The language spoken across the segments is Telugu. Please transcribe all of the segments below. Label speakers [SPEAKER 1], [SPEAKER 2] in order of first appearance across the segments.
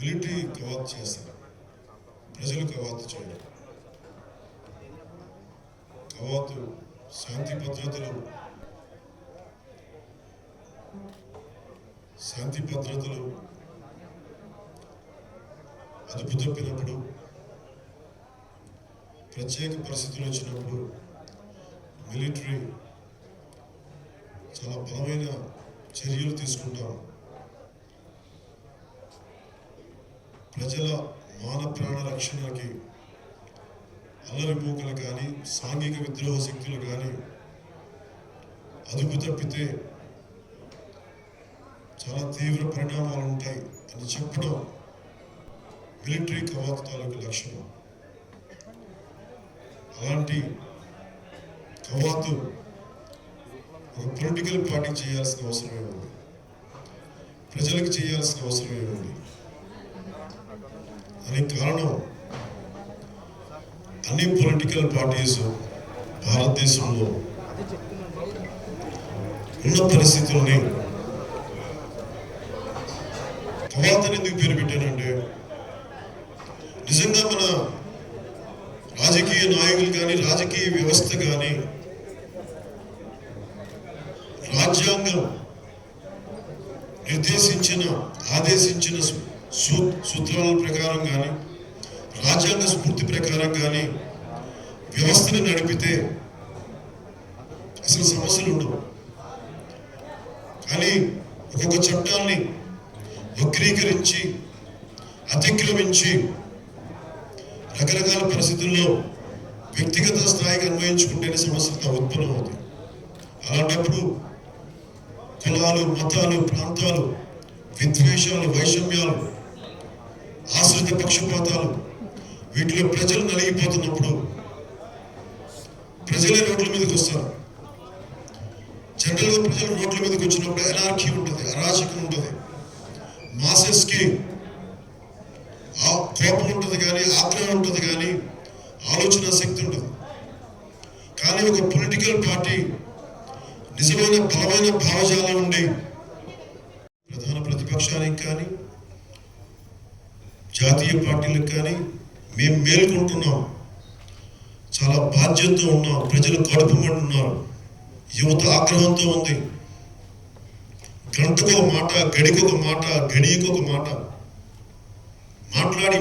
[SPEAKER 1] మిలిటరీ కవాతు చేస్తారు, ప్రజలు కవాతు చేయడం. కవాతు శాంతి భద్రతలు అదుపు తప్పినప్పుడు, ప్రత్యేక పరిస్థితులు వచ్చినప్పుడు మిలిటరీ చాలా బలమైన చర్యలు తీసుకుంటాం. ప్రజల మాన ప్రాణ రక్షణకి అల్లరిమూకలు కానీ సాంఘిక విద్రోహ శక్తులు కానీ అదుపు తప్పితే చాలా తీవ్ర పరిణామాలు ఉంటాయి అని చెప్పడం మిలిటరీ కవాతు తాలూకు లక్షణం. అలాంటి కవాతు ఒక పొలిటికల్ పార్టీ చేయాల్సిన అవసరమే ఉంది, ప్రజలకు చేయాల్సిన అవసరమే ఉంది. దానికి కారణం అన్ని పొలిటికల్ పార్టీస్ భారతదేశంలో ఉన్న పరిస్థితుల్ని కవాతని ఎందుకు పేరు పెట్టానంటే, నిజంగా మన రాజకీయ నాయకులు కానీ రాజకీయ వ్యవస్థ కానీ రాజ్యాంగం ఆదేశించిన సూత్రాల ప్రకారం కానీ రాజ్యాంగ స్ఫూర్తి ప్రకారం కానీ వ్యవస్థను నడిపితే అసలు సమస్యలు ఉండవు. కానీ ఒక్కొక్క చట్టాన్ని వక్రీకరించి అతిక్రమించి రకరకాల పరిస్థితుల్లో వ్యక్తిగత స్థాయికి అన్వయించుకుంటేనే సమస్యలు ఉత్పన్నం అవుతాయి. అలాంటప్పుడు కులాలు, మతాలు, ప్రాంతాలు, విద్వేషాలు, వైషమ్యాలు, ఆశ్రిత పక్షపాతాలు, వీటిలో ప్రజలు నలిగిపోతున్నప్పుడు ప్రజలే రోడ్ల మీదకి వస్తారు. జనరల్గా ప్రజలు రోడ్ల మీదకి వచ్చినప్పుడు ఎనార్కీ ఉంటుంది, అరాచకం ఉంటుంది, మాసెస్కి కోపం ఉంటుంది కానీ ఆగ్రహం ఉంటుంది కానీ ఆలోచన శక్తి ఉంటుంది. కానీ ఒక పొలిటికల్ పార్టీ నిజమైన బలమైన భావజాలం ఉండి ప్రధాన ప్రతిపక్షానికి కానీ జాతీయ పార్టీలకు కానీ మేము మేల్కొంటున్నాం, చాలా బాధ్యతతో ఉన్నాం, ప్రజలు కడుపుమంటున్నారు, యువత ఆగ్రహంతో ఉంది. గంటకు ఒక మాట, గడికొక మాట, గడియకొక మాట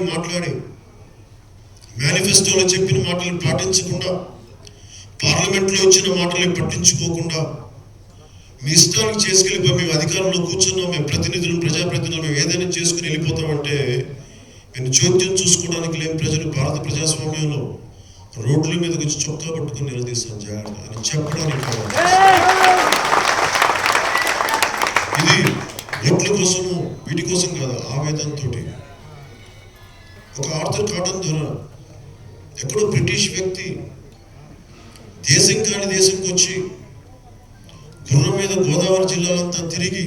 [SPEAKER 1] మాట్లాడి మేనిఫెస్టోలో చెప్పిన మాటలు పాటించకుండా, పార్లమెంట్లో వచ్చిన మాటల్ని పట్టించుకోకుండా మీ ఇష్టానికి చేసుకెళ్ళిపోయి మేము అధికారంలో కూర్చున్నాం, మేము ప్రతినిధులు, ప్రజాప్రతినిధులు, మేము ఏదైనా చేసుకుని వెళ్ళిపోతామంటే మేము చోద్యం చూసుకోవడానికి లేని ప్రజలు భారత ప్రజాస్వామ్యంలో రోడ్ల మీదకి వచ్చి చొక్కా పట్టుకుని నిలదీస్తాం జాగ్రత్త అని చెప్పడానికి. ఇది ఓట్ల కోసము వీటి కోసం కాదు, ఆవేదనతో. ఒక ఆర్థర్ కాటన్ ద్వారా ఎక్కడో బ్రిటిష్ వ్యక్తి దేశం కాని దేశంకి వచ్చి గుర్రం మీద గోదావరి జిల్లాలంతా తిరిగి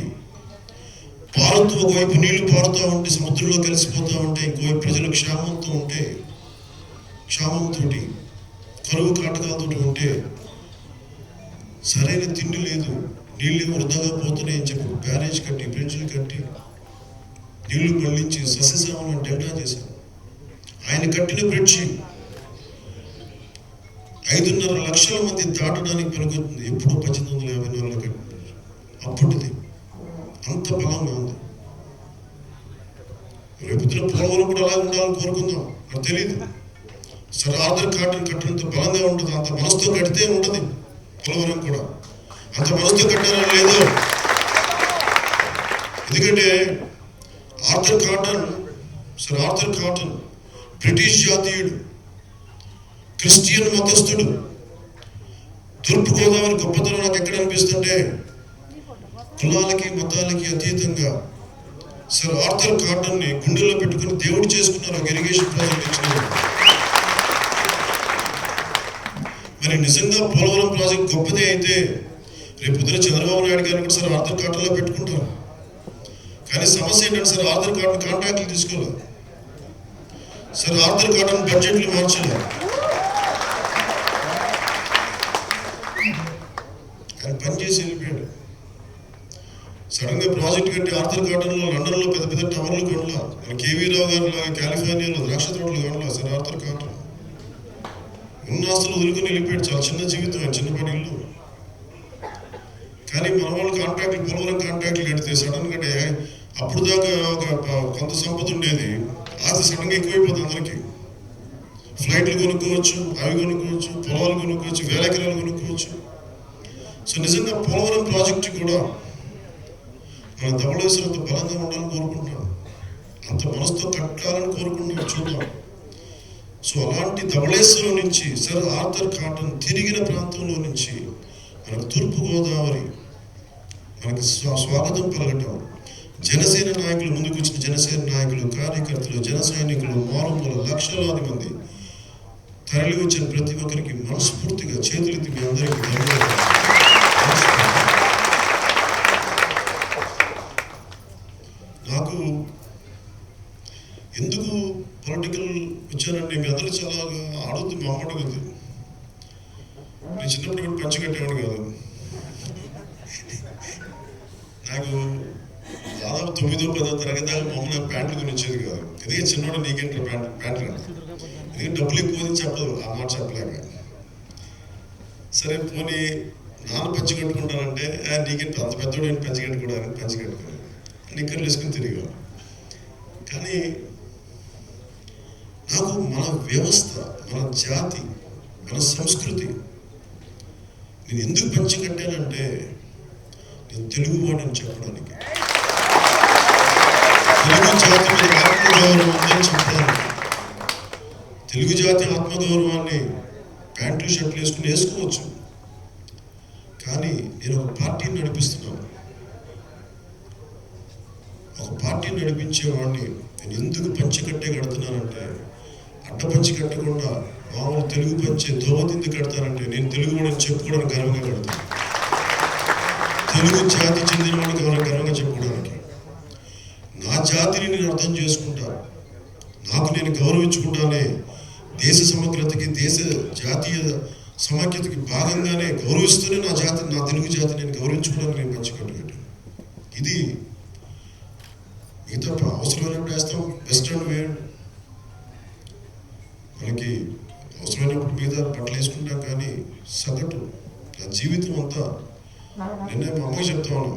[SPEAKER 1] పారుతూ, ఒకవైపు నీళ్లు పారుతూ ఉంటే సముద్రంలో కలిసిపోతూ ఉంటే, ఇంకోవైపు ప్రజలు క్షామంతో కరువు కాటకాలతో ఉంటే సరైన తిండి లేదు, నీళ్ళు వృధాగా పోతున్నాయని చెప్పి బ్యారేజ్ కట్టి, బ్రిడ్జ్లు కట్టి, నీళ్లు మళ్లించి సస్యశామలను డెల్టా చేశారు. ఆయన కట్టిన బ్రిడ్జి 5.5 లక్షల మంది దాటడానికి పలుకుతుంది. ఎప్పుడో 1854లో కట్టిన బ్రిడ్జ్, అప్పటిది అంత బలంగా ఉంది. రేపు పోలవరం కూడా అలాగే ఉండాలని కోరుకుందాం, నాకు తెలియదు. సర్ ఆర్థర్ కాటన్ కట్టినంత బలంగా ఉంటుంది, అంత మనసుతో కడితే ఉంటుంది పోలవరం కూడా. అంత మనసుతో కట్టారో లేదో, ఎందుకంటే సర్ ఆర్థర్ కాటన్ బ్రిటిష్ జాతీయుడు, క్రిస్టియన్ మతస్థుడు. తూర్పుగోదావరి గొప్పతనం నాకు ఎక్కడ అనిపిస్తుంటే, కులాలకి మతాలకి అతీతంగా సర్ ఆర్థర్ కాటన్ ని గుండెల్లో పెట్టుకుని దేవుడు చేసుకున్నారు ఒక ఇరిగేషన్ ప్రాజెక్ట్ ఇచ్చిన. మరి నిజంగా పోలవరం ప్రాజెక్ట్ గొప్పదే అయితే రేపు పొద్దున చంద్రబాబు నాయుడు గారిని కూడా సర్ ఆర్థర్ కాటన్ లో పెట్టుకుంటారు. కానీ సమస్య ఏంటంటే సర్ ఆర్థర్ కాటన్ కాంట్రాక్ట్లు తీసుకోవాలి, సర్ ఆర్థర్ కాటన్ బడ్జెట్లు మార్చాలి. ఆయన పనిచేసి వెళ్ళిపోయాడు. సడన్ గా ప్రాజెక్ట్ కట్టి ఆర్థర్ గార్డెన్లో లండన్లో పెద్ద పెద్ద టవర్లు కొనలా, మన కేవీ రావు గారు లాగా కాలిఫోర్నియాలో ద్రాక్ష తోటలు కొనలా సార్ ఆర్థర్ గార్డెన్. ఉన్న ఆస్తులు వదులుకొని వెళ్ళిపోయాడు. చాలా చిన్న జీవితం, చిన్నపాటి ఇల్లు. కానీ మన వాళ్ళు కాంట్రాక్ట్లు, పోలవరం కాంట్రాక్ట్లు కడితే సడన్ గా అప్పుడు దాకా ఒక కొంత సంపద ఉండేది, ఆస్తి సడన్ గా ఎక్కువైపోతుంది అందరికి. ఫ్లైట్లు కొనుక్కోవచ్చు, అవి కొనుక్కోవచ్చు, పొలాలు కొనుక్కోవచ్చు, వేల ఎకరాలు కొనుక్కోవచ్చు. సో నిజంగా పోలవరం ప్రాజెక్టు కూడా మన ధవళేశ్వరం అంత బలంగా ఉండాలని కోరుకుంటున్నాం, అంత మనసుతో కట్టాలని కోరుకుంటున్నాం. చూద్దాం. సో అలాంటి ధవళేశ్వరం నుంచి సర్ ఆర్థర్ కాటన్ తిరిగిన ప్రాంతంలో నుంచి మనకు తూర్పుగోదావరి మనకి స్వాగతం పలకటం, జనసేన నాయకులు ముందుకు వచ్చిన జనసేన నాయకులు, కార్యకర్తలు, జన సైనికులు, మారుమూల లక్షలాది మంది తరలి వచ్చిన ప్రతి ఒక్కరికి మనస్ఫూర్తిగా చేతులెత్తి మీ అందరికీ నాకు ఎందుకు పొలిటికల్ వచ్చానంటే మీ అందరూ చాలా ఆడుద్ది, మా అమ్మ అడుగుద్ది. నేను చిన్నప్పుడు కూడా పంచి కట్టేవాడు కాదు. నాకు దాదాపు 9వ 10వ తరగతి దాకా మా అమ్మ నాకు ప్యాంట్లు కొనిచ్చేది కాదు. ఎందుకంటే చిన్నవాడు నీకేంటారు ప్యాంట్లు ఎందుకంటే డబ్బులు ఎక్కువ చెప్పదు, ఆ మాట చెప్పలేక. సరే పోనీ నాన్న పంచి కట్టుకుంటానంటే నీకేంటి అంత పెద్దోడు ఏంటి పంచి కట్టుకోవడానికి, పంచి కట్టుకుని నిక్కర్లు వేసుకుని తిరిగాను. కానీ నాకు మన వ్యవస్థ, మన జాతి, మన సంస్కృతి నేను ఎందుకు పంచి కట్టానంటే నేను తెలుగువాడిని చెప్పడానికి, తెలుగు జాతి మీద ఆత్మగౌరవం ఉందని చెప్పడానికి. తెలుగు జాతి ఆత్మగౌరవాన్ని ప్యాంటు షర్ట్లు వేసుకోవచ్చు, కానీ నేను ఒక పార్టీని నడిపిస్తున్నాను. ఒక పార్టీని నడిపించేవాడిని నేను ఎందుకు పంచి కట్టే కడుతున్నానంటే, అడ్డ పంచి కట్టకుండా మామూలు తెలుగు పంచే దోవతి ఎందుకు కడతానంటే నేను తెలుగు వాడిని చెప్పుకోవడానికి గర్వంగా కడతాను. తెలుగు జాతి చెందిన వాడికి గర్వంగా చెప్పుకోవడానికి. నా జాతిని నేను అర్థం చేసుకుంటా, నాకు నేను గౌరవించుకుంటానే. దేశ సమగ్రతకి, దేశ జాతీయ సమైక్యతకి భాగంగానే గౌరవిస్తూనే నా తెలుగు జాతి నేను గౌరవించుకోవడానికి నేను పంచి కట్టుకుంటాను. ఇది మిగతా అవసరమైనప్పుడు వేస్తాం, వెస్ట్రన్ వేర్ మనకి అవసరమైనప్పుడు మిగతా బట్టలు వేసుకుంటాం. కానీ సగటు నా జీవితం అంతా నిన్నే మా అమ్మకి చెప్తాను,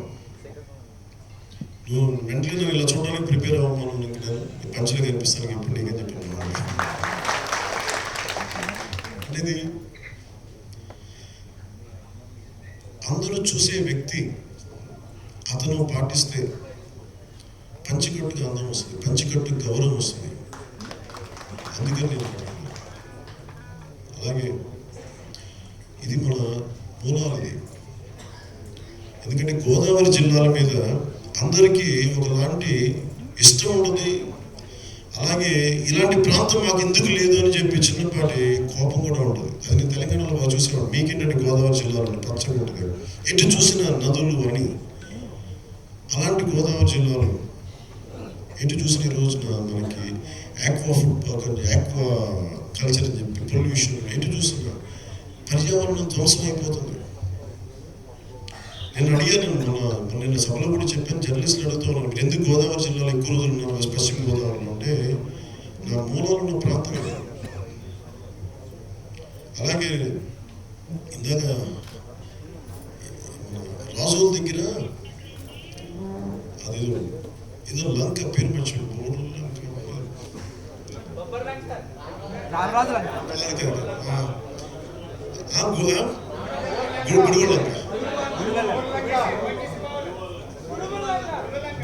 [SPEAKER 1] నువ్వు వెంటనే నేను ఇలా చూడడానికి ప్రిపేర్ అవ్వమను, నేను పంచలు కనిపిస్తాను ఇప్పుడు నీకని చెప్పాను. అనేది అందరూ చూసే వ్యక్తి అతను పాటిస్తే పంచికట్టుకు అందం వస్తుంది, పంచికట్టుకు గౌరవం వస్తుంది. అందుకని నేను అలాగే ఇది మన మూలాలు. ఇది ఎందుకంటే గోదావరి జిల్లాల మీద అందరికీ ఒకలాంటి ఇష్టం ఉంటుంది. అలాగే ఇలాంటి ప్రాంతం మాకు ఎందుకు లేదు అని చెప్పి చిన్నపాటి కోపం కూడా ఉంటుంది. అది నేను తెలంగాణలో బాగా చూసేవాడు. మీకేంటంటే గోదావరి జిల్లాలో పచ్చగా ఉంటుంది, ఎటు చూసిన నదులు అని. అలాంటి గోదావరి జిల్లాలో ఎటు చూసిన ఈ రోజున మనకి ఆక్వా ఆక్వా కల్చర్ అని చెప్పి పొల్యూషన్, ఎటు చూసిన పర్యావరణం ధ్వంసం అయిపోతుంది. నేను అడిగాను నిన్న సభలో కూడా చెప్పాను, జర్నలిస్టులు అడుగుతూ ఉన్నాను, మీరు ఎందుకు గోదావరి జిల్లాలో ఎక్కువ రోజులు ఉన్నారు పశ్చిమ గోదావరిలో అంటే, నా మూలాలు ఉన్న ప్రాంతం. అలాగే ఇందాక రాజోల దగ్గర అది ఏదో లంక పేరు మర్చిపోయి,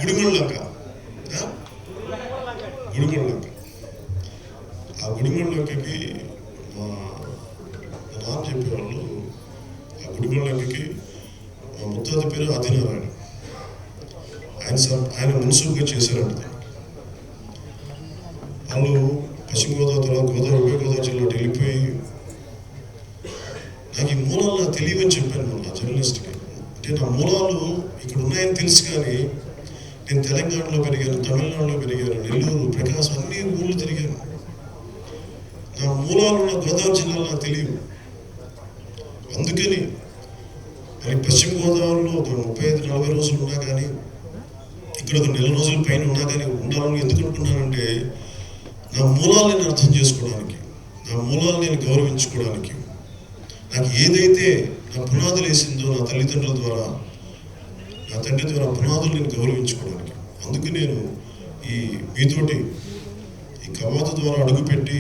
[SPEAKER 1] గుడిగొండ లంక, గుడిగొండ లంక. ఆ గుడిగొండ లంకకి మా నాన్న చెప్పేవాళ్ళు, ఆ గుడిగొండ లంకకి మా ముత్తాత పేరు ఆదినారాయణ. ఆయన మున్సిపల్గా చేశారంట. వాళ్ళు పశ్చిమ గోదావరి తర్వాత ఉభయ గోదావరి జిల్లాలో వెళ్ళిపోయి నాకు ఈ మూలాలు నాకు తెలియవని చెప్పాను నా జర్నలిస్ట్కి. అంటే నా మూలాలు ఇక్కడ ఉన్నాయని తెలుసు, కానీ నేను తెలంగాణలో పెరిగాను, తమిళనాడులో పెరిగాను, నెల్లూరు, ప్రకాశం అన్ని ఊళ్ళు తిరిగాను. నా మూలాలు నా గోదావరి జిల్లాలో నాకు తెలియదు. అందుకని మరి పశ్చిమ గోదావరిలో ఒక 35-40 రోజులు ఉన్నా కానీ నా మూలాలు నేను అర్థం చేసుకోవడానికి, నా మూలాలు నేను గౌరవించుకోవడానికి, నాకు ఏదైతే నా పునాదులు వేసిందో నా తల్లిదండ్రుల ద్వారా, నా తండ్రి ద్వారా పునాదులు నేను గౌరవించుకోవడానికి. అందుకు నేను మీతోటి ఈ కవాతు ద్వారా అడుగుపెట్టి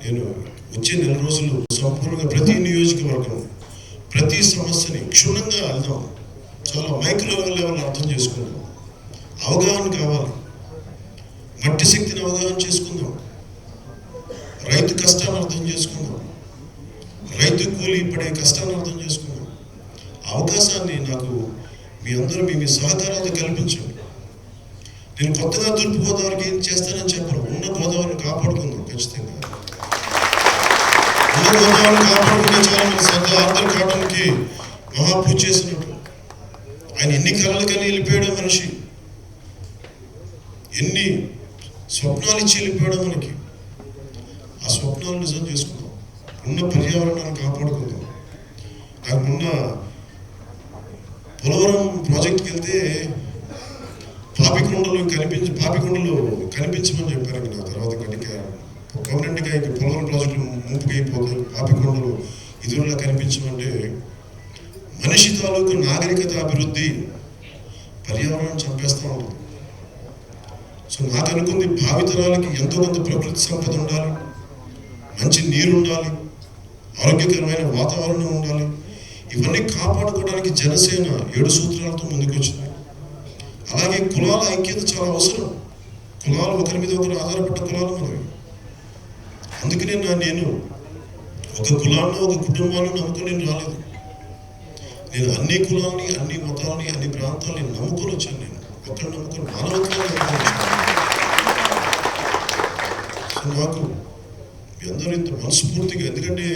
[SPEAKER 1] నేను వచ్చే 4 రోజులు సంపూర్ణంగా ప్రతి నియోజకవర్గం, ప్రతి సమస్యని క్షుణ్ణంగా వెళ్దాం. చాలా మైక్రో లెవెల్ అర్థం చేసుకుందాం. అవగాహన కావాలి. మట్టి శక్తిని అవగాహన చేసుకుందాం. రైతు కష్టాన్ని అర్థం చేసుకుందాం. రైతు కూలి పడే కష్టాన్ని అర్థం చేసుకుందాం. అవకాశాన్ని నాకు మీ అందరూ మీ సహకారాలు కల్పించండి. నేను కొత్తగా తూర్పుగోదావరికి ఏం చేస్తానని చెప్పను. ఉన్న గోదావరిని కాపాడుకుందాం. ఖచ్చితంగా ఉన్న గోదావరిని కాపాడుకునే చాలా మన సర్దార్ ఆర్థర్ కాటన్కి మహాపూజ చేసినట్టు. ఆయన ఎన్ని కళలకని వెళ్ళిపోయాడో మనిషి, ఎన్ని స్వప్నాలు ఇచ్చి వెళ్ళిపోయాడో మనకి. ఆ స్వప్నాలు నిజం చేసుకుందాం. ఉన్న పర్యావరణాన్ని కాపాడుకుందాం. నాకు మొన్న పోలవరం ప్రాజెక్ట్కి వెళ్తే పాపికొండలు కనిపించమని చెప్పారు. నా తర్వాత గట్టిగా పర్మనెంట్గా ఇంక పోలవరం ప్రాజెక్టులు ముంపుకు అయిపోతాయి, పాపికొండలు ఇదిలా కనిపించమంటే, మనిషి తాలూకు నాగరికత అభివృద్ధి పర్యావరణం చంపేస్తూ ఉంటుంది. సో నాకు అనుకుంది, భావితరాలకి ఎంతో కొంత ప్రకృతి సంపద ఉండాలి, మంచి నీరు ఉండాలి, ఆరోగ్యకరమైన వాతావరణం ఉండాలి. ఇవన్నీ కాపాడుకోవడానికి జనసేన 7 సూత్రాలతో ముందుకు వచ్చింది. అలాగే కులాల ఐక్యత చాలా అవసరం. కులాలు ఒకరి మీద ఒకరు ఆధారపడ్డ కులాలు మనవి. అందుకనే నేను ఒక కులాన్ని, ఒక కుటుంబాన్ని నమ్ముకొని నేను రాలేదు. నేను అన్ని కులాలని, అన్ని మతాలని, అన్ని ప్రాంతాలని నమ్ముకొని వచ్చాను. నేను ఒకరిని నమ్ముకొని, మానవత్వాన్ని నమ్ముకొని వచ్చాను. సో నాకు మీ అందరూ ఇంత మనస్ఫూర్తిగా, ఎందుకంటే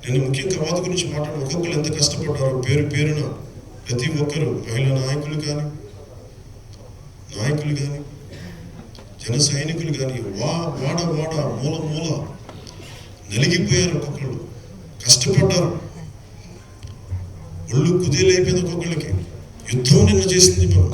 [SPEAKER 1] నేను ముఖ్యంగా కవాతు గురించి మాట్లాడిన ఒక్కొక్కరు ఎంత కష్టపడ్డారో పేరున ప్రతి ఒక్కరు, మహిళా నాయకులు కానీ, జన సైనికులు కానీ, వాడ మూల నలిగిపోయారు. ఒక్కొక్కళ్ళు కష్టపడ్డారు. ఒళ్ళు కుదేలైపోయింది ఒక్కొక్కళ్ళకి. యుద్ధం నిన్న చేసింది మనం.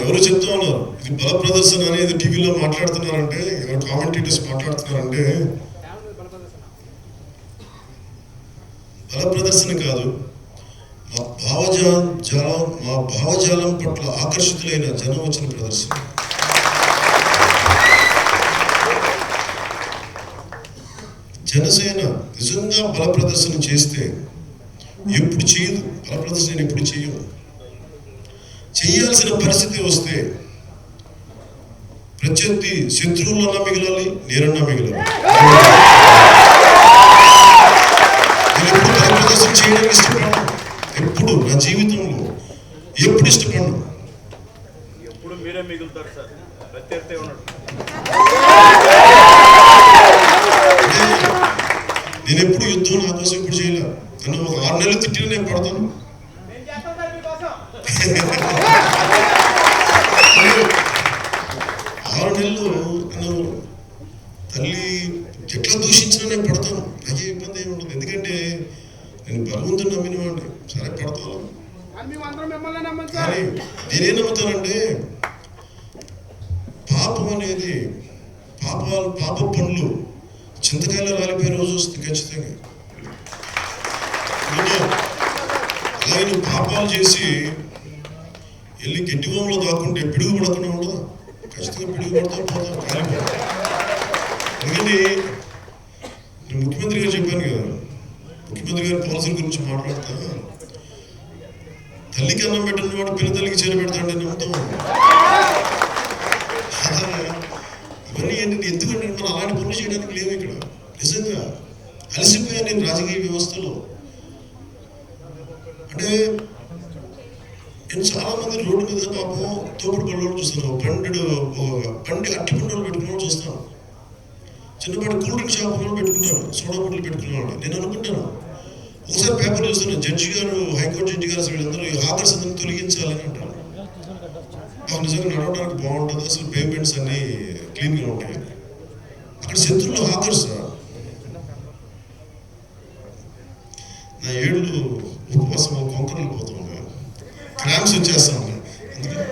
[SPEAKER 1] ఎవరు చెప్తా ఉన్నారు, ఇది బల ప్రదర్శన అనేది టీవీలో మాట్లాడుతున్నారంటే, ఎవరు కామెంటేటర్స్ మాట్లాడుతున్నారంటే, బల ప్రదర్శన కాదు, మా భావజాలం పట్ల ఆకర్షితులైన జనం వచ్చిన ప్రదర్శన. జనసేన నిజంగా బల ప్రదర్శన చేస్తే ఎప్పుడు చేయదు. బల ప్రదర్శన ఎప్పుడు చేయదు. చేయాల్సిన పరిస్థితి వస్తే ప్రత్యర్థి శత్రువులన్నా మిగలాలి, నేనన్నా మిగలాలి. నేను ఎప్పుడు బల ప్రదర్శన చేయడానికి ఇష్టపడను. ఎప్పుడు నా జీవితంలో ఎప్పుడు ఇష్టపడను.
[SPEAKER 2] ఎప్పుడు మీరే మిగులుతారు సార్, ప్రత్యర్థి ఉన్నాడు.
[SPEAKER 1] నేను ఎప్పుడు యుద్ధం నా కోసం ఎప్పుడు చేయలేదు. నన్ను ఒక 6 నెలలు తిట్టిన నేను పడతాను. 6 నెలలు నన్ను తల్లి ఎట్లా దూషించినా నేను పడతాను. నాకే ఇబ్బంది ఏమి ఉండదు. ఎందుకంటే నేను భగవంతుని నమ్మిన వాడిని. సరే పడతాను. కానీ నేనేం నమ్ముతానంటే, పాపం అనేది, పాప పనులు చింతకాయలు రాలిపోయే రోజు వస్తుంది ఖచ్చితంగా. అలాగే నువ్వు పాపాలు చేసి వెళ్ళి గట్టి భూమిలో దాక్కుంటే పిడుగు పడకుండా ఉండదు. ఖచ్చితంగా పిడుగు పడతా పోతాం, కాలిపోతాం. ఎందుకంటే నేను ముఖ్యమంత్రి గారు చెప్పాను కదా, ముఖ్యమంత్రి గారి పాలసీల గురించి మాట్లాడతా, తల్లికి అన్నం పెట్టిన వాడు పిల్ల తల్లికి చీర పెడతాడని నమ్ముతాం. ఇవన్నీ ఏంటంటే, ఎందుకంటే మనం అలాంటి పనులు చేయడానికి లేవు ఇక్కడ. నిజంగా అలసిపోయాను నేను రాజకీయ వ్యవస్థలో. అంటే నేను చాలా మంది రోడ్డు మీద పాపం తోపుడు పళ్ళు చూస్తాను, బండి అట్టి పండుగలు పెట్టుకున్న చూస్తాను, చిన్నపాటి కూల్ డ్రింక్ షాప్ పెట్టుకుంటాను, సోడా బుడ్లు పెట్టుకున్నాను. నేను అనుకుంటాను, ఒకసారి పేపర్ చూస్తాను, జడ్జి గారు, హైకోర్టు జడ్జి గారు అసలు వీళ్ళందరూ ఈ హాకర్స్ అందరినీ తొలగించాలని అంటారు. మాకు నిజంగా నడవడానికి బాగుంటుంది, అసలు పేమెంట్స్ అన్నీ క్లీన్గా ఉంటాయి. అక్కడ శత్రువులు హాకర్స్. నా ఏళ్ళు ఉపవాసం కొంకరలు పోతున్నాను. క్రామ్స్ వచ్చేస్తా ఉన్నాయి. అందుకే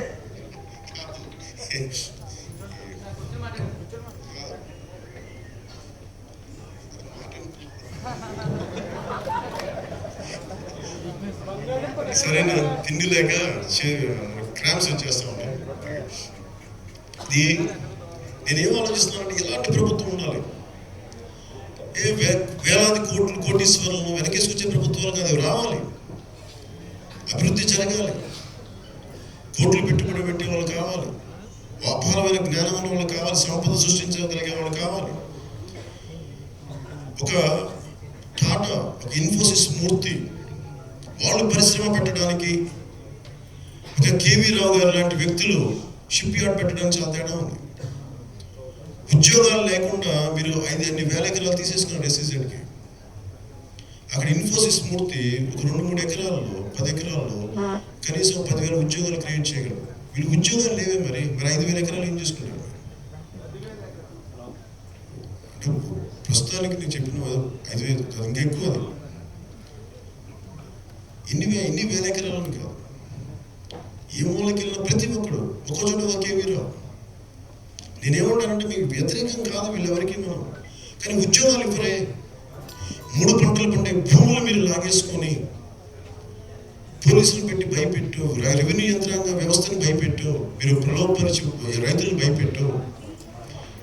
[SPEAKER 1] సరైన తిండి లేక క్రామ్స్ వచ్చేస్తా ఉన్నాయి. నేనేం ఆలోచిస్తున్నానంటే ఇలాంటి ప్రభుత్వం ఉండాలి. వేలాది కోటీశ్వరులను వెనకేసుకొచ్చే ప్రభుత్వాలు కాదు, రావాలి, అభివృద్ధి జరగాలి, కోట్లు పెట్టుబడి పెట్టే వాళ్ళు కావాలి, అపారమైన జ్ఞానం ఉన్న వాళ్ళు కావాలి, సంపద సృష్టించగలిగే వాళ్ళు కావాలి. ఒక టాటా, ఒక ఇన్ఫోసిస్ మూర్తి వాళ్ళు పరిశ్రమ పెట్టడానికి, ఒక కేవీ రావు గారు లాంటి వ్యక్తులు షిప్ యార్డ్ పెట్టడానికి చాలా తేడా ఉంది. ఉద్యోగాలు లేకుండా మీరు 5-8 ఎకరాలు తీసేసుకున్నారు SEZకి. అక్కడ ఇన్ఫోసిస్ మూర్తి ఒక 2-3 ఎకరాల్లో 10 ఎకరాల్లో కనీసం 10,000 ఉద్యోగాలు క్రియేట్ చేయగలరు. వీళ్ళు ఉద్యోగాలు లేవే, మరి 5,000 ఎకరాలు ఏం చేసుకున్నారు? అంటే ప్రస్తుతానికి నేను చెప్పిన 5,000 కాదు, ఇంకా ఎక్కువ. అది ఇన్ని వేల ఎకరాలను కాదు, ఏ మూలకి వెళ్ళిన ప్రతి ఒక్కడు ఒక చోట ఒకే వీరా. నేనేమంటానంటే మీకు వ్యతిరేకం కాదు వీళ్ళెవరికి మనం, కానీ ఉద్యోగాలు ఇవ్వరే. 3 పంటలు పండే భూములు మీరు లాగేసుకొని పోలీసులు పెట్టి భయపెట్టు, రెవెన్యూ యంత్రాంగ వ్యవస్థను భయపెట్టు, మీరు ప్రలోభపరిచి రైతులను భయపెట్టు,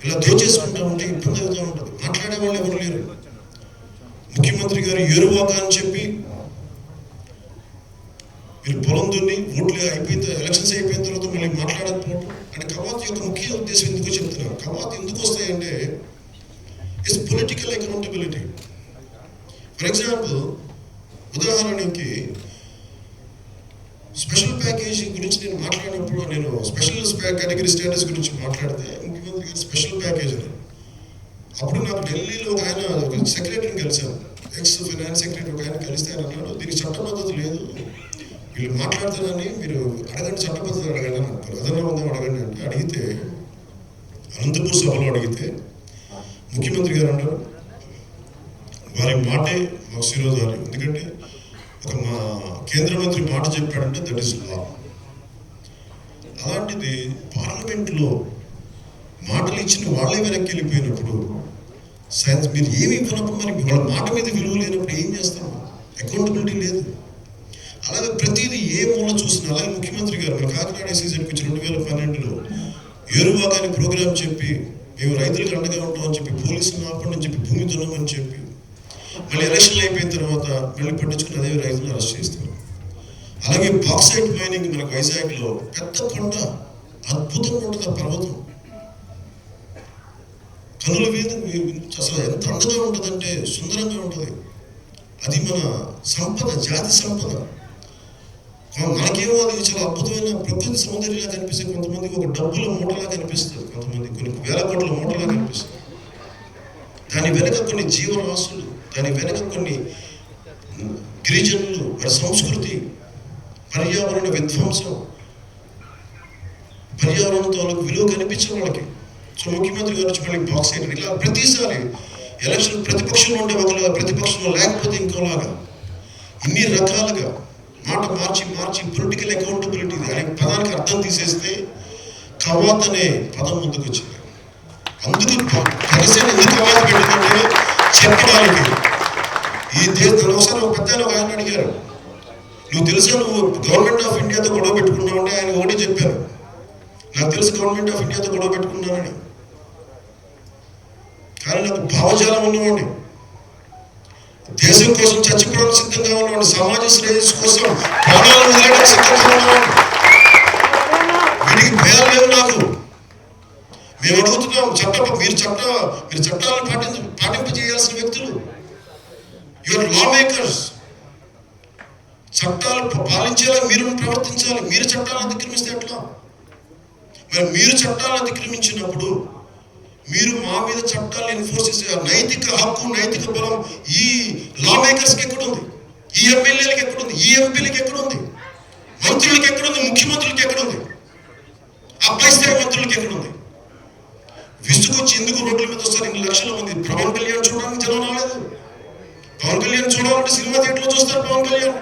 [SPEAKER 1] ఇలా దోచేసుకుంటా ఉంటే ఇబ్బంది అవుతూ ఉంటుంది. మాట్లాడే వాళ్ళు ఎవరు లేరు. ముఖ్యమంత్రి గారు ఎరువాక అని చెప్పి మీరు పొలం దున్ని ఓట్లు ఎలక్షన్స్ అయిపోయిన తర్వాత మళ్ళీ మాట్లాడకపోవడం అంటే కవాత్ యొక్క ముఖ్య ఉద్దేశం ఎందుకు చెప్తున్నారు? కవాత్ ఎందుకు వస్తాయంటే it's political accountability. For example, ఉదాహరణకి స్పెషల్ ప్యాకేజీ గురించి నేను మాట్లాడినప్పుడు, నేను స్పెషల్ కేటగిరీ స్టేటస్ గురించి మాట్లాడితే ముఖ్యమంత్రి గారు స్పెషల్ ప్యాకేజ్ అని, అప్పుడు నాకు ఢిల్లీలో ఒక ఆయన ఒక సెక్రటరీని కలిశాను, ఎక్స్ ఫైనాన్స్ సెక్రటరీ ఒక ఆయన కలిస్తే ఆయన అన్నాడు, దీనికి చట్టబద్ధత లేదు, వీళ్ళు మాట్లాడతారని మీరు అడగండి, చట్టబద్ధత అడగండి అని అంటారు. అదన్నా ఉందా అడగండి అంటే అడిగితే, అనంతపూర్ సభలో అడిగితే ముఖ్యమంత్రి గారు అంటారు వారి మాటే మాకు శిరోధారి, ఎందుకంటే ఒక మా కేంద్ర మంత్రి మాట చెప్పాడంటే దట్ ఈస్ లా. అలాంటిది పార్లమెంట్లో మాటలు ఇచ్చిన వాళ్ళే వెనక్కి వెళ్ళిపోయినప్పుడు, సైన్స్ మీరు ఏమి ఇవ్వనప్పుడు మరి వాళ్ళ మాట మీద విలువ లేనప్పుడు ఏం చేస్తాము? అకౌంటబిలిటీ లేదు. అలాగే ప్రతిదీ ఏ మూల చూసినా, అలాగే ముఖ్యమంత్రి గారు మన కాకినాడ SEZకి వచ్చి 2012లో ఏరువాక అని ప్రోగ్రాం చెప్పి మేము రైతులకు అండగా ఉంటామని చెప్పి, పోలీసులు ఆపండి చెప్పి, భూమి దున్నమని చెప్పి, మళ్ళీ ఎలక్షన్లు అయిపోయిన తర్వాత మళ్ళీ పట్టించుకుని అదే రైతులను అరెస్ట్ చేస్తారు. అలాగే బాక్సైట్ మైనింగ్ మనకు వైజాగ్లో పెద్ద కొండ, అద్భుతంగా ఉంటుంది ఆ పర్వతం, కనుల మీద అసలు ఎంత అందంగా ఉంటుందంటే సుందరంగా ఉంటుంది. అది మన సంపద, జాతి సంపద. మనకేమో అది చాలా అద్భుతమైన ప్రకృతి సౌందర్యంగా కనిపిస్తుంది, కొంతమందికి ఒక డబ్బుల మూటలా కనిపిస్తుంది, కొంతమంది కొన్ని వేల కోట్ల మూటలా కనిపిస్తుంది. దాని వెనక కొన్ని జీవరాశులు, దాని వెనక కొన్ని గిరిజనులు, వారి సంస్కృతి, పర్యావరణ విధ్వంసం, పర్యావరణంతో విలువ కనిపించే వాళ్ళకి. సో ముఖ్యమంత్రి గారు వచ్చి మళ్ళీ బాక్సైట్, ఇలా ప్రతిసారి ఎలక్షన్ ప్రతిపక్షంలో ఉండే ఒకలాగా, ప్రతిపక్షంలో లేకపోతే ఇంకోలాగా, ఇన్ని రకాలుగా మాట మార్చి పొలిటికల్ అకౌంటబిలిటీ అనే పదానికి అర్థం తీసేస్తే కవాత్ అనే పదం ముందుకు వచ్చింది. అందుకు జనసేన ఎందుకు కవాత్ పెట్టిందంటే చెప్పడానికి. ఈ దేశం ఒకసారి ఒక పెద్ద ఆయన అడిగారు, నువ్వు తెలుసా నువ్వు గవర్నమెంట్ ఆఫ్ ఇండియాతో గొడవ పెట్టుకున్నావు అంటే ఆయన ఒకటి చెప్పారు, నాకు తెలుసు గవర్నమెంట్ ఆఫ్ ఇండియాతో గొడవ పెట్టుకున్నానని, కానీ నాకు భావజాలం ఉన్నవాడిని, దేశం కోసం చచ్చిపోవడానికి సిద్ధంగా ఉన్నవాడిని, సమాజ శ్రేయస్సు కోసం ప్రాణాలను వదిలేయడానికి సిద్ధంగా ఉన్నవాడిని. వీటికి భయాలు లేవు నాకు. మేము అడుగుతున్నాం మీరు చట్టాలను పాటింపజేయాల్సిన వ్యక్తులు, యువర్ లా మేకర్స్. చట్టాలు పాలించేలా మీరు ప్రవర్తించాలి. మీరు చట్టాలను అతిక్రమిస్తే ఎట్లా? మరి మీరు చట్టాలను అతిక్రమించినప్పుడు మీరు మా మీద చట్టాలను ఎన్ఫోర్స్ చేసే నైతిక హక్కు, నైతిక బలం ఈ లా మేకర్స్కి ఎక్కడుంది? ఈ ఎమ్మెల్యేలకు ఎక్కడుంది? ఈ ఎంపీలకు ఎక్కడుంది? మంత్రులకి ఎక్కడుంది? ముఖ్యమంత్రులకి ఎక్కడుంది? అబ్బాయి స్థాయి మంత్రులకి ఎక్కడుంది? విసుగొచ్చి ఎందుకు రోడ్ల మీద వస్తారు 2 లక్షల మంది? పవన్ కళ్యాణ్ చూడడానికి జనం రాలేదు. పవన్ కళ్యాణ్ చూడాలంటే సినిమా థియేటర్లో చూస్తారు పవన్ కళ్యాణ్.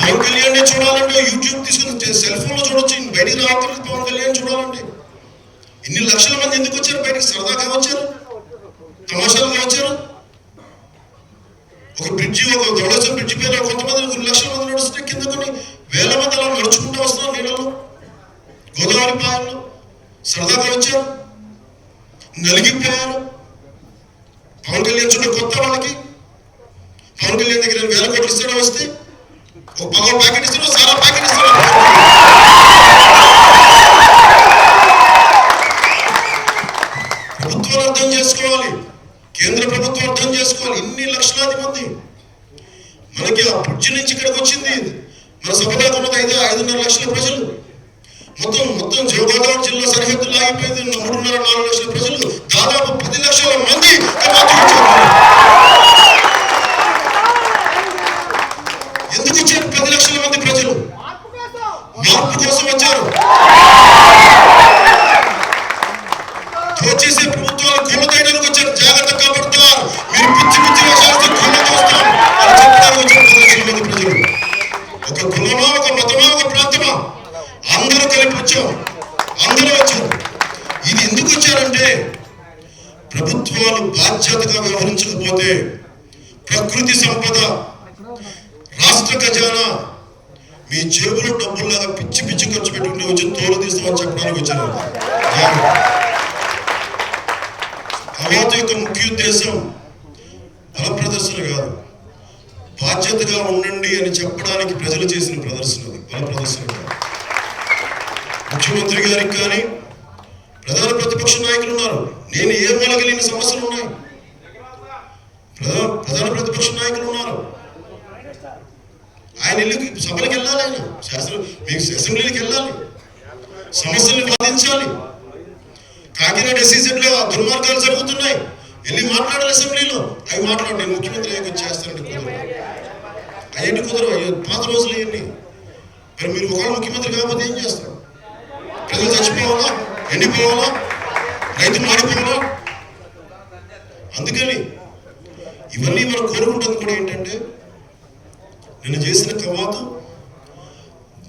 [SPEAKER 1] పవన్ కళ్యాణ్ చూడాలంటే యూట్యూబ్ తీసుకుని సెల్ ఫోన్ లో చూడొచ్చు, బయటికి రావట్లేదు. పవన్ కళ్యాణ్ చూడాలంటే ఇన్ని లక్షల మంది ఎందుకు వచ్చారు బయటికి? సరదాగా వచ్చారు, తమాషాలుగా వచ్చారు. ఒక బ్రిడ్జి, ఒక ధవళేశ్వరం బ్రిడ్జి పైన కొంతమంది కొన్ని లక్షల మంది నడుస్తుంటే కింద కొన్ని వేల మంది అలా నడుచుకుంటూ వస్తున్నారు నీళ్ళలో, గోదావరి పాయల్లో. సరదాగా వచ్చారు, నలిగిపోయారు. పవన్ కళ్యాణ్ చూడ కొత్త వాళ్ళకి. పవన్ కళ్యాణ్ దగ్గర 1000 కోట్లు ఇస్తాడా? వస్తే ఒక బాగా ప్యాకెట్ ఇస్తాడు, సారా ప్యాకెట్ ఇస్తాడు. ప్రభుత్వాలు అర్థం చేసుకోవాలి, కేంద్ర ప్రభుత్వం అర్థం చేసుకోవాలి. ఇన్ని లక్షలాది మంది మనకి ఆ బ్రిడ్జి నుంచి ఇక్కడికి వచ్చింది. మన సభలో ఉన్నది 5.5 లక్షల ప్రజలు. మొత్తం గోదావరి జిల్లా సరిహద్దులు ఆగిపోయింది. 3.5-4 లక్షల ప్రజలు, దాదాపు 10 లక్షల మంది ఎందుకు వచ్చారు? 10 లక్షల మంది ప్రజలు మార్పు కోసం వచ్చారు. వచ్చేసే ప్రభుత్వాలు కుల తేయడానికి వచ్చారు. జాగ్రత్త కాబడతారు, మీరు పిచ్చి వేషాలతో కుల చూస్తాం అని చెప్పడానికి వచ్చారు 10 లక్షల మంది ప్రజలు. ఒక కులమా, ఒక మతమా, ఒక ప్రాంతమా, అందరూ కలిపి వచ్చాం, అందరూ వచ్చారు. ఇది ఎందుకు వచ్చారంటే ప్రభుత్వాలు బాధ్యతగా వ్యవహరించకపోతే ప్రకృతి సంపద, రాష్ట్ర ఖజానా మీ జేబులో డబ్బుల్లాగా పిచ్చి ఖర్చు పెట్టుకుంటే వచ్చి తోలు తీస్తామని చెప్పడానికి వచ్చారు. అవార్డు యొక్క ముఖ్య ఉద్దేశం బల ప్రదర్శన కాదు, బాధ్యతగా ఉండండి అని చెప్పడానికి ప్రజలు చేసిన ప్రదర్శన. బల ప్రదర్శన కాదు. ముఖ్యమంత్రి గారికి కానీ ప్రధాన ప్రతిపక్ష నాయకులు ఉన్నారు. నేను ఏ మూలగలిగిన సమస్యలు ఉన్నాయి. ప్రధాన ప్రతిపక్ష నాయకులు ఉన్నారు. ఆయన ఇల్లుకి సభలకు వెళ్ళాలి, ఆయన అసెంబ్లీకి వెళ్ళాలి, సమస్యల్ని వాదించాలి. కాకినాడ SEZ లో దుర్మార్గాలు జరుగుతున్నాయి, వెళ్ళి మాట్లాడాలి అసెంబ్లీలో. అవి మాట్లాడు, నేను ముఖ్యమంత్రి అయ్యాక చేస్తానండి. కుదరవు, అయ్యండి కుదరవు. పాత రోజులు అయ్యండి. మరి మీరు ఒకవేళ ముఖ్యమంత్రి కాకపోతే ఏం చేస్తారు? ప్రజలు చచ్చిపోవాలా, ఎండిపోవాలా, రైతులు మాడిపోవాలా? అందుకని ఇవన్నీ మనం కోరుకుంటుంది కూడా ఏంటంటే, నేను చేసిన కవాతు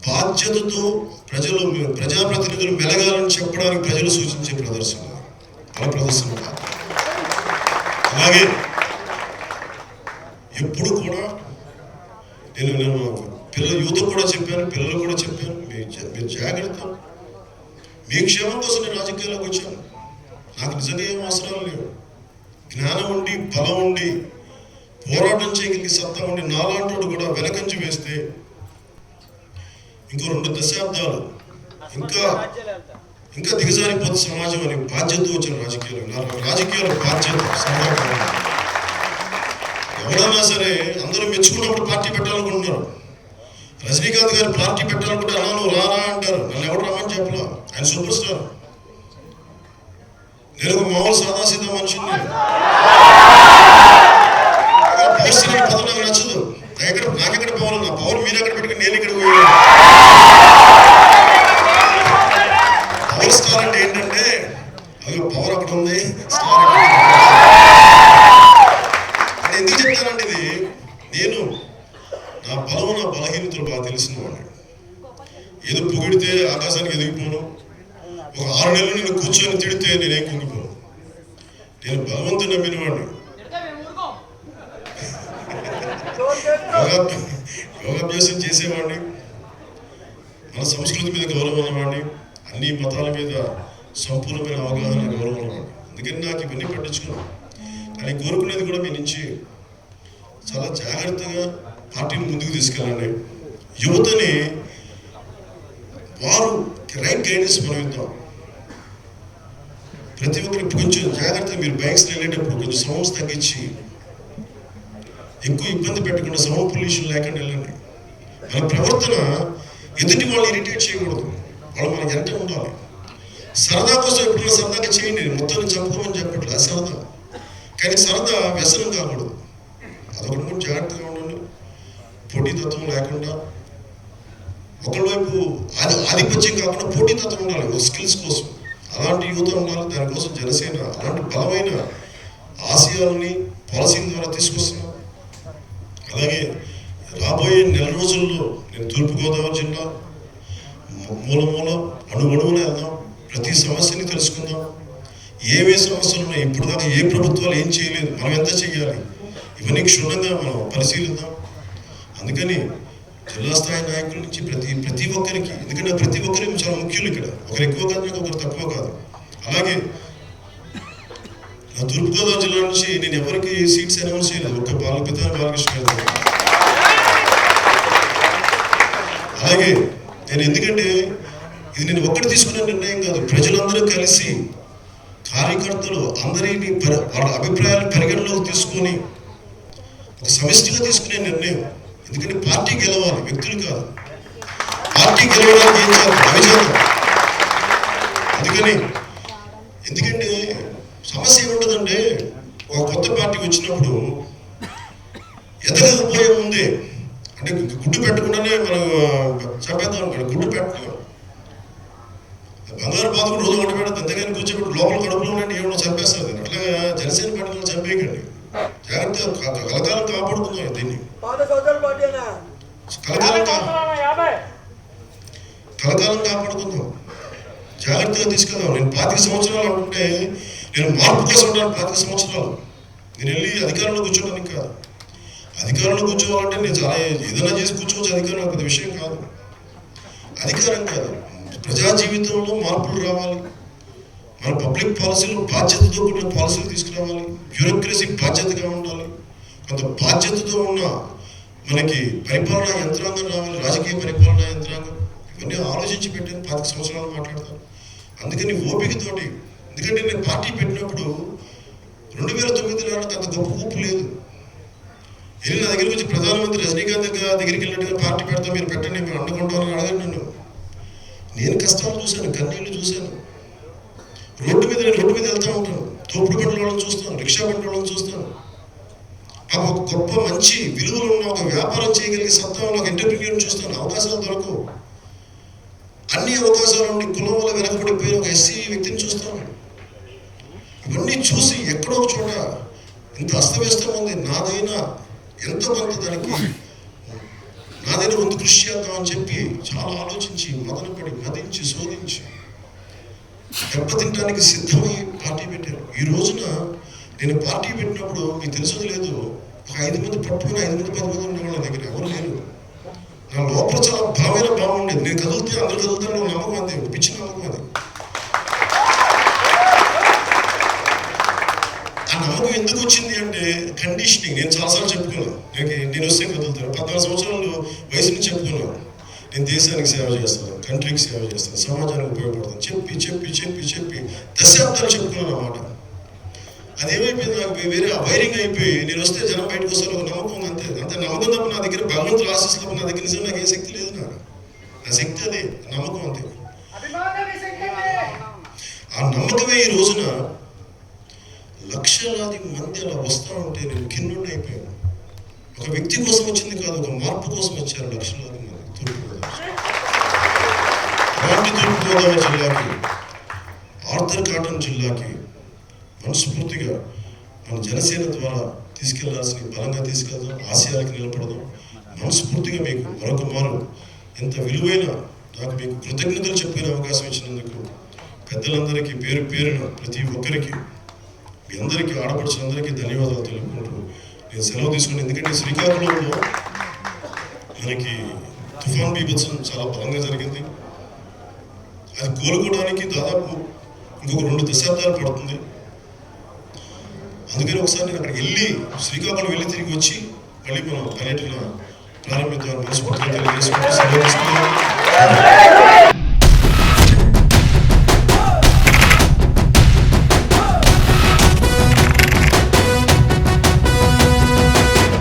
[SPEAKER 1] బాధ్యతతో ప్రజాప్రతినిధులు మెలగాలని చెప్పడానికి ప్రజలు సూచించే ప్రదర్శన, బల ప్రదర్శన కాదు. అలాగే ఎప్పుడు కూడా నేను యువత కూడా చెప్పాను, పిల్లలు కూడా చెప్పాను, మీరు జాగ్రత్త. మీ క్షేమం కోసం నేను రాజకీయాల్లోకి వచ్చాను. నాకు నిజంగా ఏం అవసరాలు లేవు. జ్ఞానం ఉండి, బలం ఉండి, పోరాటం చేయగలిగే సత్తా ఉండి నాలాంటి కూడా వెనకంచి వేస్తే ఇంకో 2 దశాబ్దాలు ఇంకా దిగజారిపోతే సమాజం అని బాధ్యత వచ్చిన రాజకీయాల బాధ్యత. ఎవరైనా సరే అందరూ మెచ్చుకున్నప్పుడు పార్టీ పెట్టాలనుకుంటున్నారు. రజనీకాంత్ గారు పార్టీ పెట్టాలనుకుంటే అన్నా నువ్వు రారా అంటారు. నన్ను ఎవరు రమ్మని చెప్పలా, ఆయన సూపర్ స్టార్. నేను ఒక మామూలు సాదాసీదా మనిషిని. పదం నాకు నచ్చదు. నాకెక్కడ పవర్? నా పవర్ మీరు ఎక్కడ పెట్టుకుని నేను ఇక్కడ పవర్ స్టార్ అంటే ఏంటంటే అది పవర్ అక్కడ ఉంది, స్టార్ అంటే ఎందుకు చెప్తానంటే ఇది నేను నా బలం నా బలహీనతలు బాగా తెలిసిన వాడిని. ఏదో పొగిడితే ఆకాశానికి ఎదిగిపోను, ఒక 6 నెలలు నేను కూర్చొని తిడితే నేనేం కుంగిపోను. నేను బలవంతుని నమ్మిన వాడిని. యోగాభ్యాసం చేసేవాడిని, మన సంస్కృతి మీద గౌరవం ఉన్నవాడిని, అన్ని మతాల మీద సంపూర్ణమైన అవగాహన గౌరవం ఉన్నవాడిని. అందుకని నాకు ఇవన్నీ పట్టించుకున్నాను. కానీ కోరుకునేది కూడా మీ నుంచి చాలా జాగ్రత్తగా పార్టీని ముందుకు తీసుకెళ్ళండి. యువతని వారు రైట్ గైడెన్స్ మనం ఇద్దాం. ప్రతి ఒక్కరికి కొంచెం జాగ్రత్తగా మీరు బైక్స్లో వెళ్ళేటప్పుడు కొంచెం సౌండ్స్ తగ్గించి, ఎక్కువ ఇబ్బంది పెట్టకుండా, సౌండ్ పొల్యూషన్ లేకుండా వెళ్ళండి. మన ప్రవర్తన ఎదుటి వాళ్ళు ఇరిటేట్ చేయకూడదు, వాళ్ళు మనకి ఎంత ఉండాలి. సరదా కోసం ఎప్పుడైనా సరదాగా చేయండి, మొత్తాన్ని చంపుకోమని చెప్పట్లేదు, అది సరదా. కానీ సరదా వ్యసనం కాకూడదు. అదొకటి కూడా జాగ్రత్తగా ఉండండి. పోటీతత్వం లేకుండా, ఒకరి వైపు ఆధిపత్యం కాకుండా పోటీతత్వం ఉండాలి, ఒక స్కిల్స్ కోసం. అలాంటి యువత ఉండాలి. దానికోసం జనసేన అలాంటి బలమైన ఆశయాలని పాలసీల ద్వారా తీసుకొస్తున్నాం. అలాగే రాబోయే నెల రోజుల్లో నేను తూర్పుగోదావరి జిల్లా మూల అణువణువున వెళ్దాం, ప్రతి సమస్యని తెలుసుకుందాం. ఏవే సమస్యలు ఉన్నాయి, ఇప్పుడు దాకా ఏ ప్రభుత్వాలు ఏం చేయలేదు, మనం ఎంత చేయాలి, ఇవన్నీ క్షుణ్ణంగా మనం పరిశీలిద్దాం. అందుకని జిల్లా స్థాయి నాయకుల నుంచి ప్రతి ఒక్కరికి, ఎందుకంటే ప్రతి ఒక్కరికి చాలా ముఖ్యులు ఇక్కడ, ఒకరు ఎక్కువ కాదు, ఒకరు తక్కువ కాదు. అలాగే నా తూర్పుగోదావరి జిల్లా నుంచి నేను ఎవరికి సీట్స్ అనౌన్స్ చేయలేదు, ఒక్క బాలకృష్ణ గారు. అలాగే నేను ఎందుకంటే ఇది నేను ఒక్కటి తీసుకునే నిర్ణయం కాదు, ప్రజలందరూ కలిసి కార్యకర్తలు అందరినీ వాళ్ళ అభిప్రాయాలు పరిగణలోకి తీసుకొని ఒక సమిష్టిగా తీసుకునే నిర్ణయం. ఎందుకంటే పార్టీ గెలవాలి, వ్యక్తులు కాదు. పార్టీ గెలవడానికి ఏం చేయాలి, అవి చేద్దాం. అందుకని ఎందుకంటే సమస్య ఏముంటుందంటే, ఒక కొత్త పార్టీ వచ్చినప్పుడు ఎదగకపోయే ముందే, అంటే గుడ్డు పెట్టకుండానే మనం చంపేద్దాం అనుకోండి, గుడ్డు పెట్టడం బంగారు బాధకు రోజు వంట పెడతాం, అంతేగాని కూర్చోబెట్టి లోపల కడుపులో ఉండండి ఏమన్నా చంపేస్తారు. అట్లాగా జనసేన పార్టీలో చంపేయకండి, జాగ్రత్తగా కలకాలం కాపాడుకుందాం. దీన్ని కలకాలం కాపాడుకుందాం, జాగ్రత్తగా తీసుకెళ్దాం. నేను 25 సంవత్సరాలు అంటుంటే నేను మార్పు కోసం ఉంటాను. 25 సంవత్సరాలు నేను వెళ్ళి అధికారంలో కూర్చోడానికి కాదు. అధికారంలో కూర్చోవాలంటే నేను చాలా ఏదైనా చేసి కూర్చోవచ్చు, అధికారం పెద్ద విషయం కాదు. అధికారం కాదు, ప్రజా జీవితంలో మార్పులు రావాలి. మన పబ్లిక్ పాలసీలు బాధ్యతతో కూడిన పాలసీలు తీసుకురావాలి. బ్యూరోక్రసీ బాధ్యతగా ఉండాలి. కొంత బాధ్యతతో ఉన్న మనకి పరిపాలనా యంత్రాంగం రావాలి, రాజకీయ పరిపాలనా యంత్రాంగం. ఇవన్నీ ఆలోచించి పెట్టాను, 25 సంవత్సరాలు మాట్లాడతాను. అందుకని ఓపికతోటి, ఎందుకంటే నేను పార్టీ పెట్టినప్పుడు 2009 నాటికి అంత గొప్ప ఊపు లేదు. వెళ్ళి నా దగ్గరికి వచ్చి ప్రధానమంత్రి రజనీకాంత్ దగ్గరికి వెళ్ళినట్టుగా పార్టీ పెడతాం, మీరు పెట్టండి, మీరు అండుకుంటామని అడగండి నన్ను. నేను కష్టాలు చూశాను, కన్నీళ్ళు చూశాను. రోడ్డు మీద వెళ్తూ ఉంటాను, తోపుడు బండ్ల వాళ్ళని చూస్తాను, రిక్షా బండ్ల వాళ్ళని చూస్తాను. నాకు ఒక గొప్ప మంచి విలువలు ఉన్న ఒక వ్యాపారం చేయగలిగే సత్తా ఉన్న ఒక ఎంటర్ప్రీనియర్ని చూస్తాను. అవకాశాలు దొరకవు, అన్ని అవకాశాలు ఉండి కులం వల్ల వెనకబడిపోయిన ఒక ఎస్సీ వ్యక్తిని చూస్తాను. ఇవన్నీ చూసి ఎక్కడో ఒక చోట ఇంత అస్తవ్యస్తం ఉంది, నాదైనా ఎంత కొంత దానికి నాదైనా ముందు కృషి చేద్దామని చెప్పి చాలా ఆలోచించి మదనపడి మదించి శోధించి దెబ్బతింటానికి సిద్ధమై పార్టీ పెట్టారు. ఈ రోజున నేను పార్టీ పెట్టినప్పుడు మీకు తెలుసు లేదు, ఒక 5 మంది పట్టుకుని 5 మంది 10 మంది ఉండేవాళ్ళ దగ్గర ఎవరు లేరు. నా లోపల చాలా బలమైన భావం ఉండేది. నేను కదిలితే అందరూ కదులుతాను నమ్మకం, అంతే పిచ్చి నమ్మకం. అది ఆ నమ్మకం ఎందుకు వచ్చింది అంటే కండిషనింగ్. నేను చాలాసార్లు చెప్పుకున్నాను, నేను వస్తే కదులుతాను. 14 సంవత్సరాలు వయసు నుంచి చెప్పుకున్నాను, నేను దేశానికి సేవ చేస్తాను, కంట్రీకి సేవ చేస్తాను, సమాజానికి ఉపయోగపడతాను చెప్పి చెప్పి చెప్పి చెప్పి దశాబ్దాలు చెప్పుకున్నాను అన్నమాట. అదేమైపోయింది, నాకు వేరే వైరింగ్ అయిపోయి నేను వస్తే జనం బయటకు వస్తారు, ఒక నమ్మకం అంతే. అంతే నమ్మకం తప్ప నా దగ్గర భగవంతుడు ఆశీస్సు తప్ప నా దగ్గర నిజంగా నాకు ఏ శక్తి లేదు. నా శక్తి అదే నమ్మకం, అంతే. ఆ నమ్మకమే ఈ రోజున లక్షలాది మంది అలా వస్తూ ఉంటే నేను కిన్నుండి అయిపోయాను. ఒక వ్యక్తి కోసం వచ్చింది కాదు, ఒక మార్పు కోసం వచ్చారు లక్షలాది మంది తూర్పుగోదావరి. అలాంటి తూర్పుగోదావరి జిల్లాకి, ఆర్థర్ కాటన్ జిల్లాకి మనస్ఫూర్తిగా మన జనసేన ద్వారా తీసుకెళ్లాల్సిన బలంగా తీసుకెళ్దాం, ఆశయాలకు నిలబడదాం. మనస్ఫూర్తిగా మీకు మరొక మారు ఎంత విలువైన నాకు మీకు కృతజ్ఞతలు చెప్పిన అవకాశం ఇచ్చినందుకు పెద్దలందరికీ పేరు పేరున ప్రతి ఒక్కరికి, మీ అందరికీ ఆడపడుచులందరికీ ధన్యవాదాలు తెలుపుకుంటూ నేను సెలవు తీసుకున్నాను. ఎందుకంటే శ్రీకాకుళంలో మనకి తుఫాన్ బీభత్సం చాలా బలంగా జరిగింది. అది కోలుకోవడానికి దాదాపు ఇంకొక 2 దశాబ్దాలు పడుతుంది. అందుకని ఒకసారి నేను అక్కడికి వెళ్ళి శ్రీకాకుళం వెళ్ళి తిరిగి వచ్చి మళ్ళీ మనం పర్యటన ప్రారంభిద్దామని మనస్ఫూర్తిగా తెలియజేసుకుంటూ సెలవు తీసుకున్నాను.